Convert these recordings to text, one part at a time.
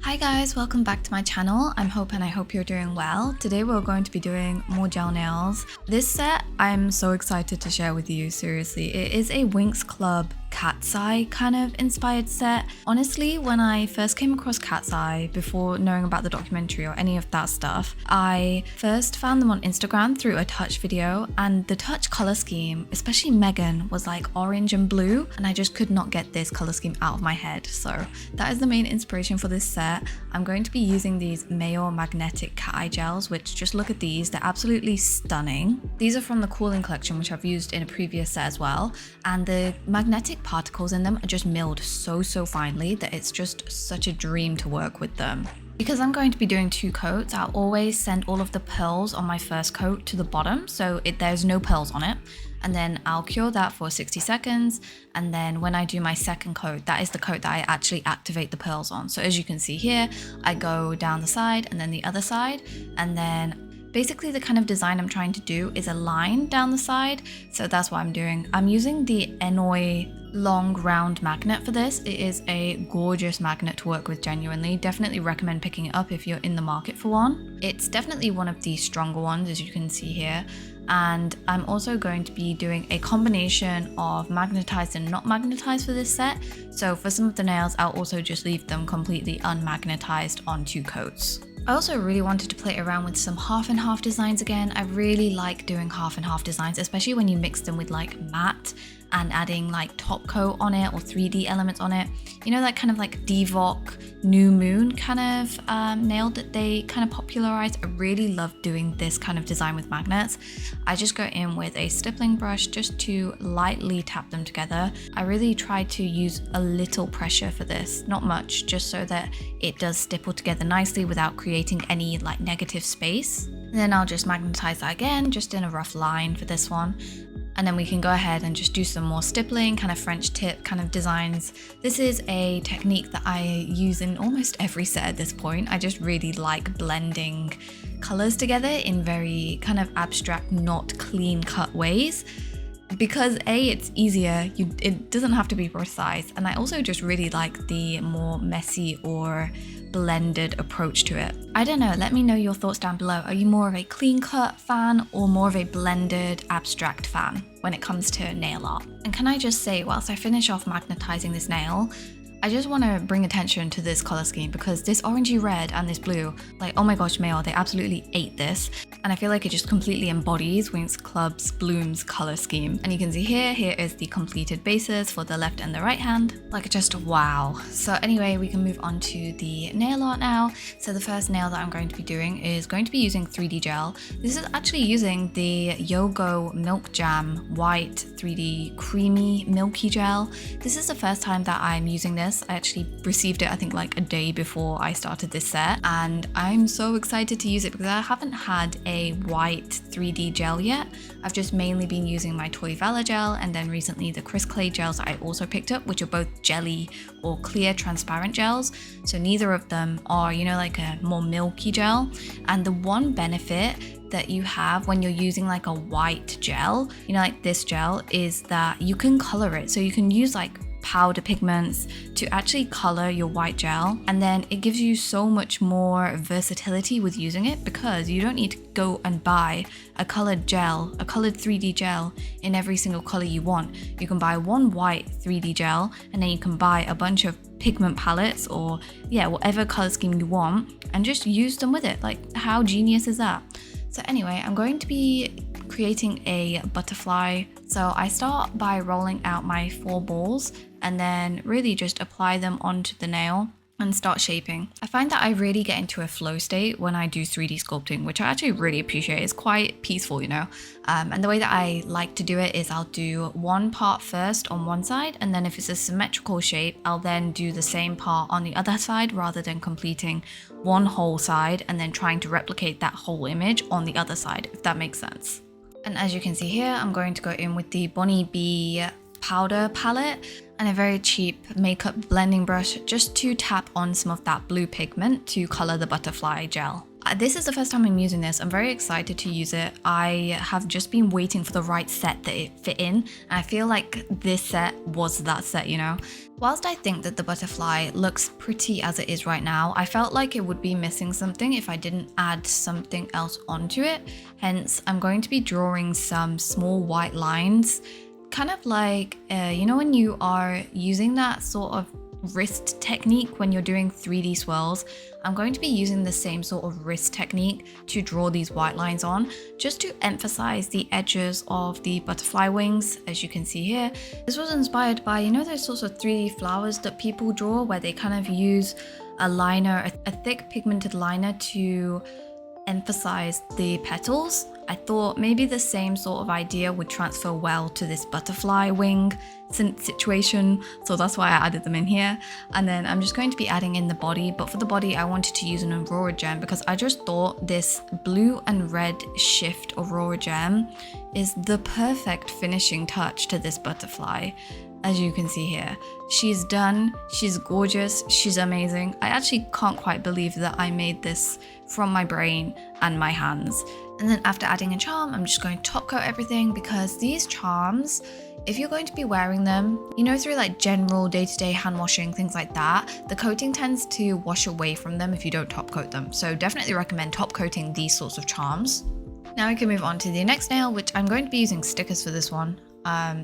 Hi guys, welcome back to my channel. I hope you're doing well. Today we're going to be doing more gel nails. This set I'm so excited to share with you, seriously. It is a Winx Club Katseye kind of inspired set. Honestly, when I first came across Katseye before knowing about the documentary or any of that stuff, I first found them on Instagram through a touch video, and the touch color scheme, especially Megan, was like orange and blue, and I just could not get this color scheme out of my head. So that is the main inspiration for this set. I'm going to be using these Mayour magnetic cat eye gels, which, just look at these, they're absolutely stunning. These are from the Cooling collection, which I've used in a previous set as well, and the magnetic particles in them are just milled so finely that it's just such a dream to work with them. Because I'm going to be doing 2 coats, I'll always send all of the pearls on my first coat to the bottom so there's no pearls on it, and then I'll cure that for 60 seconds, and then when I do my second coat, that is the coat that I actually activate the pearls on. So as you can see here, I go down the side and then the other side, and then basically the kind of design I'm trying to do is a line down the side, so that's what I'm doing. I'm using the Enoi long round magnet for this. It is a gorgeous magnet to work with, genuinely. Definitely recommend picking it up if you're in the market for one. It's definitely one of the stronger ones, as you can see here. And I'm also going to be doing a combination of magnetized and not magnetized for this set. So for some of the nails, I'll also just leave them completely unmagnetized on 2 coats. I also really wanted to play around with some half and half designs again. I really like doing half and half designs, especially when you mix them with like matte and adding like top coat on it or 3D elements on it. You know, that kind of like DVOK new moon kind of nail that they kind of popularized. I really love doing this kind of design with magnets. I just go in with a stippling brush just to lightly tap them together. I really try to use a little pressure for this, not much, just so that it does stipple together nicely without creating any like negative space. And then I'll just magnetize that again, just in a rough line for this one. And then we can go ahead and just do some more stippling, kind of French tip kind of designs. This is a technique that I use in almost every set at this point. I just really like blending colors together in very kind of abstract, not clean cut ways. Because A, it's easier, it doesn't have to be precise, and I also just really like the more messy or blended approach to it. I don't know, let me know your thoughts down below. Are you more of a clean cut fan or more of a blended abstract fan when it comes to nail art? And can I just say, whilst I finish off magnetizing this nail, I just want to bring attention to this color scheme, because this orangey red and this blue, like, oh my gosh, Mayo, they absolutely ate this. And I feel like it just completely embodies Winx Club's Bloom's color scheme. And you can see here is the completed bases for the left and the right hand. Like, just wow. So anyway, we can move on to the nail art now. So the first nail that I'm going to be doing is going to be using 3D gel. This is actually using the Yogo Milk Jam White 3D Creamy Milky Gel. This is the first time that I'm using this. I actually received it, I think, like a day before I started this set, and I'm so excited to use it because I haven't had a white 3D gel yet. I've just mainly been using my toy Valla gel, and then recently the Cris clay gels I also picked up, which are both jelly or clear transparent gels. So neither of them are, you know, like a more milky gel. And the one benefit that you have when you're using like a white gel, you know, like this gel, is that you can color it. So you can use like powder pigments to actually color your white gel, and then it gives you so much more versatility with using it, because you don't need to go and buy a colored gel, a colored 3D gel in every single color you want. You can buy one white 3D gel, and then you can buy a bunch of pigment palettes or whatever color scheme you want, and just use them with it. Like, how genius is that? So anyway, I'm going to be creating a butterfly. So I start by rolling out my 4 balls and then really just apply them onto the nail and start shaping. I find that I really get into a flow state when I do 3D sculpting, which I actually really appreciate. It's quite peaceful, you know. And the way that I like to do it is I'll do one part first on one side, and then if it's a symmetrical shape, I'll then do the same part on the other side, rather than completing one whole side and then trying to replicate that whole image on the other side, if that makes sense. And as you can see here, I'm going to go in with the Bonnie B powder palette and a very cheap makeup blending brush just to tap on some of that blue pigment to color the butterfly gel. This is the first time I'm using this. I'm very excited to use it. I have just been waiting for the right set that it fit in, and I feel like this set was that set, you know? Whilst I think that the butterfly looks pretty as it is right now, I felt like it would be missing something if I didn't add something else onto it. Hence, I'm going to be drawing some small white lines, kind of like, you know, when you are using that sort of wrist technique when you're doing 3D swirls. I'm going to be using the same sort of wrist technique to draw these white lines on, just to emphasize the edges of the butterfly wings, as you can see here. This was inspired by, you know, those sorts of 3D flowers that people draw where they kind of use a liner, a thick pigmented liner to emphasize the petals. I thought maybe the same sort of idea would transfer well to this butterfly wing situation, so that's why I added them in here. And then I'm just going to be adding in the body, but for the body I wanted to use an Aurora gem because I just thought this blue and red shift Aurora gem is the perfect finishing touch to this butterfly. As you can see here, she's done, she's gorgeous, she's amazing. I actually can't quite believe that I made this from my brain and my hands. And then after adding a charm, I'm just going to top coat everything because these charms, if you're going to be wearing them, you know, through like general day-to-day hand washing, things like that, the coating tends to wash away from them if you don't top coat them. So definitely recommend top coating these sorts of charms. Now we can move on to the next nail, which I'm going to be using stickers for this one.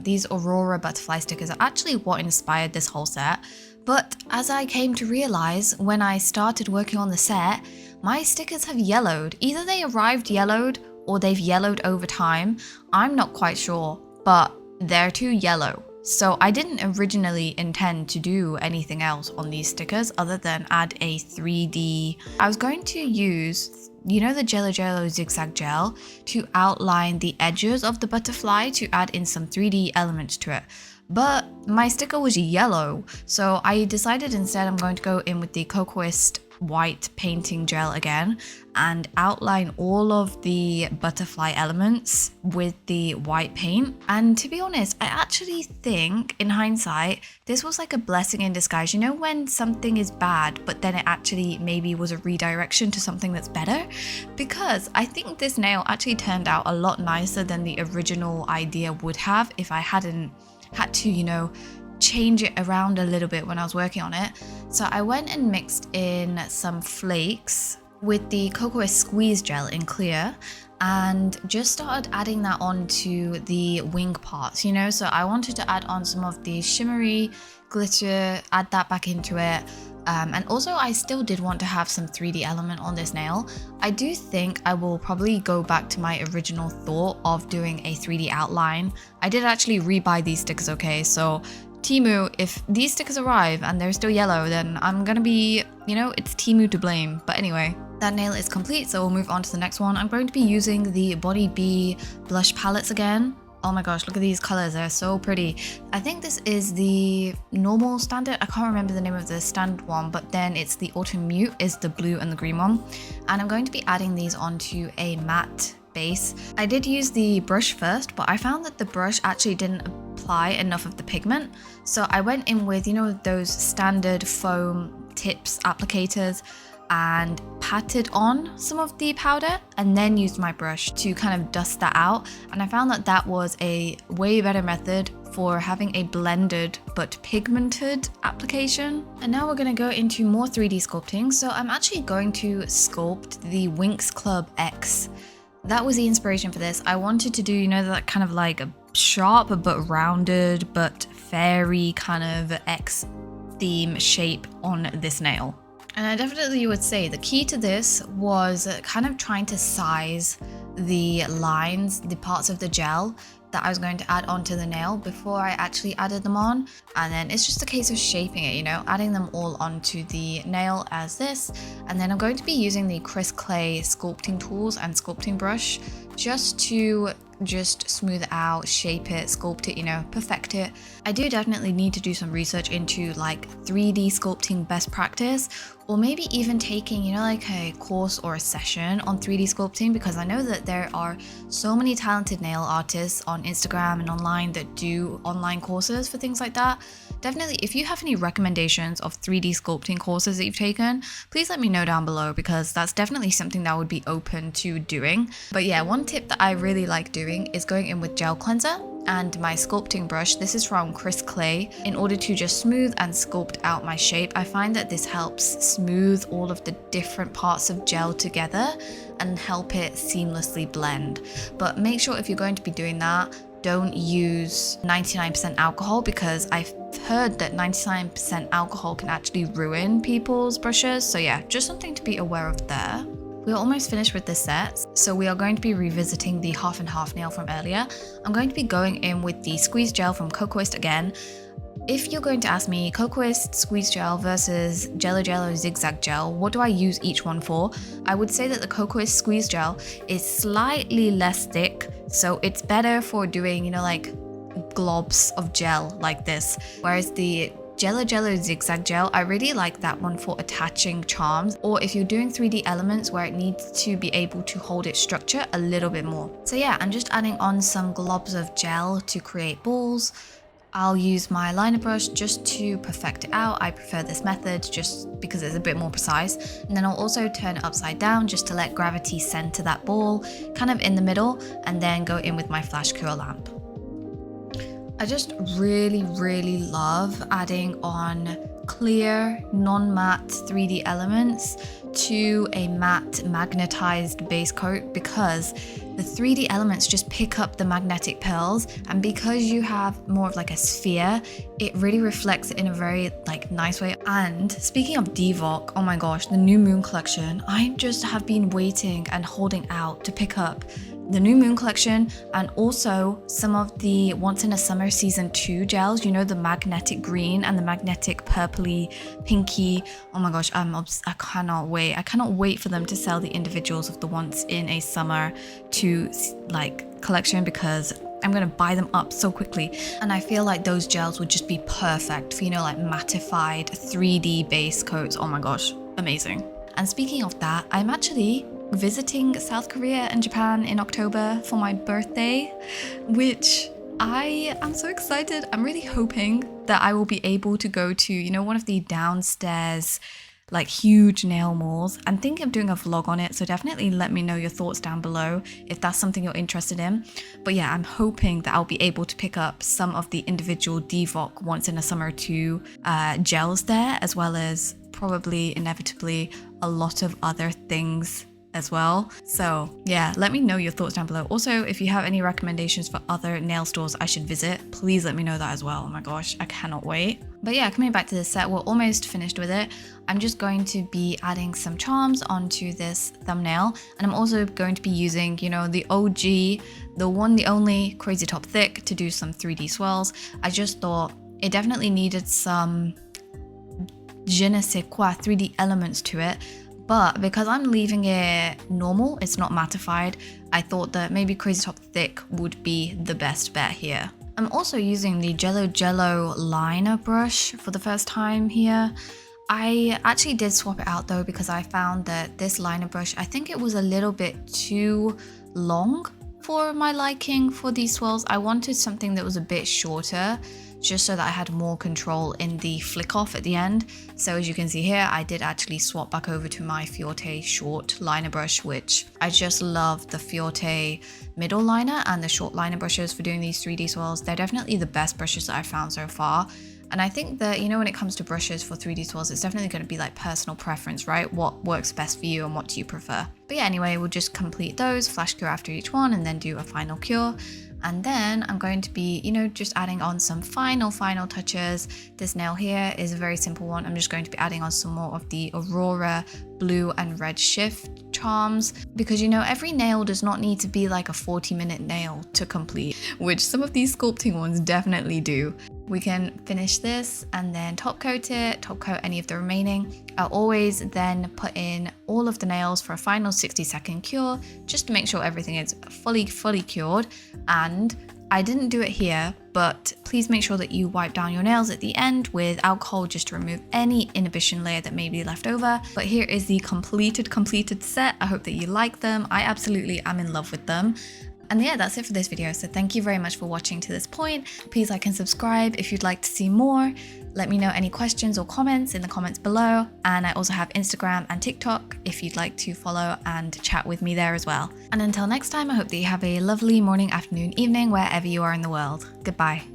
These Aurora butterfly stickers are actually what inspired this whole set, but as I came to realize when I started working on the set, my stickers have yellowed. Either they arrived yellowed or they've yellowed over time. I'm not quite sure, but they're too yellow. So I didn't originally intend to do anything else on these stickers other than add a 3D. I was going to use, you know, the JelloJello zigzag gel to outline the edges of the butterfly to add in some 3D elements to it. But my sticker was yellow, so I decided instead I'm going to go in with the Kokoist white painting gel again and outline all of the butterfly elements with the white paint. And to be honest, I actually think in hindsight this was like a blessing in disguise. You know, when something is bad but then it actually maybe was a redirection to something that's better? Because I think this nail actually turned out a lot nicer than the original idea would have if I hadn't had to, you know, change it around a little bit when I was working on it. So I went and mixed in some flakes with the Kokoist squeeze gel in clear and just started adding that onto the wing parts, you know. So I wanted to add on some of the shimmery glitter, add that back into it. And also I still did want to have some 3D element on this nail. I do think I will probably go back to my original thought of doing a 3D outline. I did actually rebuy these stickers, okay? So Temu, if these stickers arrive and they're still yellow, then I'm gonna be, you know, it's Temu to blame. But anyway, that nail is complete, so we'll move on to the next one. I'm going to be using the Body Bee blush palettes again. Oh my gosh, look at these colors, they're so pretty. I think this is the normal standard. I can't remember the name of the standard one, but then it's the Autumn Mute is the blue and the green one. And I'm going to be adding these onto a matte base. I did use the brush first, but I found that the brush actually didn't apply enough of the pigment. So I went in with, you know, those standard foam tips applicators and patted on some of the powder and then used my brush to kind of dust that out. And I found that that was a way better method for having a blended but pigmented application. And now we're going to go into more 3D sculpting. So I'm actually going to sculpt the Winx Club X. That was the inspiration for this. I wanted to do, you know, that kind of like a sharp but rounded but fairy kind of X theme shape on this nail. And I definitely would say the key to this was kind of trying to size the lines, the parts of the gel that I was going to add onto the nail before I actually added them on. And then it's just a case of shaping it, you know, adding them all onto the nail as this. And then I'm going to be using the Cris Clay sculpting tools and sculpting brush just to smooth it out, shape it, sculpt it, you know, perfect it. I do definitely need to do some research into like 3D sculpting best practice, or maybe even taking, you know, like a course or a session on 3D sculpting, because I know that there are so many talented nail artists on Instagram and online that do online courses for things like that. definitely if you have any recommendations of 3D sculpting courses that you've taken, please let me know down below, because that's definitely something that I would be open to doing. But yeah, one tip that I really like doing is going in with gel cleanser and my sculpting brush. This is from Cris clay, in order to just smooth and sculpt out my shape. I find that this helps smooth all of the different parts of gel together and help it seamlessly blend. But make sure if you're going to be doing that, don't use 99% alcohol, because I've heard that 99% alcohol can actually ruin people's brushes. So yeah, just something to be aware of there. We're almost finished with this set, so we are going to be revisiting the half and half nail from earlier. I'm going to be going in with the squeeze gel from Kokoist again. If you're going to ask me, Kokoist squeeze gel versus JelloJello zigzag gel, what do I use each one for? I would say that the Kokoist squeeze gel is slightly less thick, so it's better for doing, you know, like globs of gel like this. Whereas the JelloJello zigzag gel, I really like that one for attaching charms, or if you're doing 3D elements where it needs to be able to hold its structure a little bit more. So yeah, I'm just adding on some globs of gel to create balls. I'll use my liner brush just to perfect it out. I prefer this method just because it's a bit more precise. And then I'll also turn it upside down just to let gravity center that ball kind of in the middle, and then go in with my flash cure lamp. I just really love adding on clear, non-matte 3D elements to a matte magnetized base coat, because the 3D elements just pick up the magnetic pearls, and because you have more of like a sphere, it really reflects it in a very like nice way. And speaking of DVOK, oh my gosh, the new moon collection, I just have been waiting and holding out to pick up the new moon collection, and also some of the Once in a Summer season 2 gels, you know, the magnetic green and the magnetic purpley pinky. Oh my gosh, I cannot wait for them to sell the individuals of the Once in a Summer 2 like collection, because I'm gonna buy them up so quickly. And I feel like those gels would just be perfect for, you know, like mattified 3D base coats. Oh my gosh, amazing. And speaking of that, I'm actually visiting South Korea and Japan in October for my birthday, which I am so excited. I'm really hoping that I will be able to go to, you know, one of the downstairs like huge nail malls. I'm thinking of doing a vlog on it, so definitely let me know your thoughts down below if that's something you're interested in. But yeah, I'm hoping that I'll be able to pick up some of the individual DVOK Once in a Summer 2 gels there, as well as probably inevitably a lot of other things as well. So yeah, let me know your thoughts down below. Also, if you have any recommendations for other nail stores I should visit, please let me know that as well. Oh my gosh, I cannot wait. But yeah, coming back to this set, we're almost finished with it. I'm just going to be adding some charms onto this thumbnail, and I'm also going to be using, you know, the OG, the one, the only Crazy Top Thick to do some 3D swirls. I just thought it definitely needed some je ne sais quoi 3D elements to it. But because I'm leaving it normal, it's not mattified, I thought that maybe Crazy Top Thick would be the best bet here. I'm also using the JelloJello liner brush for the first time here. I actually did swap it out though, because I found that this liner brush, I think it was a little bit too long for my liking for these swirls. I wanted something that was a bit shorter, just so that I had more control in the flick off at the end. So as you can see here, I did actually swap back over to my Fiote short liner brush, which I just love the Fiote middle liner and the short liner brushes for doing these 3D swirls. They're definitely the best brushes that I've found so far. And I think that, you know, when it comes to brushes for 3D swirls, it's definitely going to be like personal preference, right? What works best for you and what do you prefer? But yeah, anyway, we'll just complete those, flash cure after each one, and then do a final cure. And then I'm going to be, you know, just adding on some final touches. This nail here is a very simple one. I'm just going to be adding on some more of the Aurora blue and red shift charms, because, you know, every nail does not need to be like a 40-minute nail to complete, which some of these sculpting ones definitely do. We can finish this and then top coat it, top coat any of the remaining. I'll always then put in all of the nails for a final 60-second cure, just to make sure everything is fully cured. And I didn't do it here, but please make sure that you wipe down your nails at the end with alcohol, just to remove any inhibition layer that may be left over. But here is the completed set. I hope that you like them. I absolutely am in love with them. And yeah, that's it for this video. So thank you very much for watching to this point. Please like and subscribe if you'd like to see more. Let me know any questions or comments in the comments below. And I also have Instagram and TikTok if you'd like to follow and chat with me there as well. And until next time, I hope that you have a lovely morning, afternoon, evening, wherever you are in the world. Goodbye.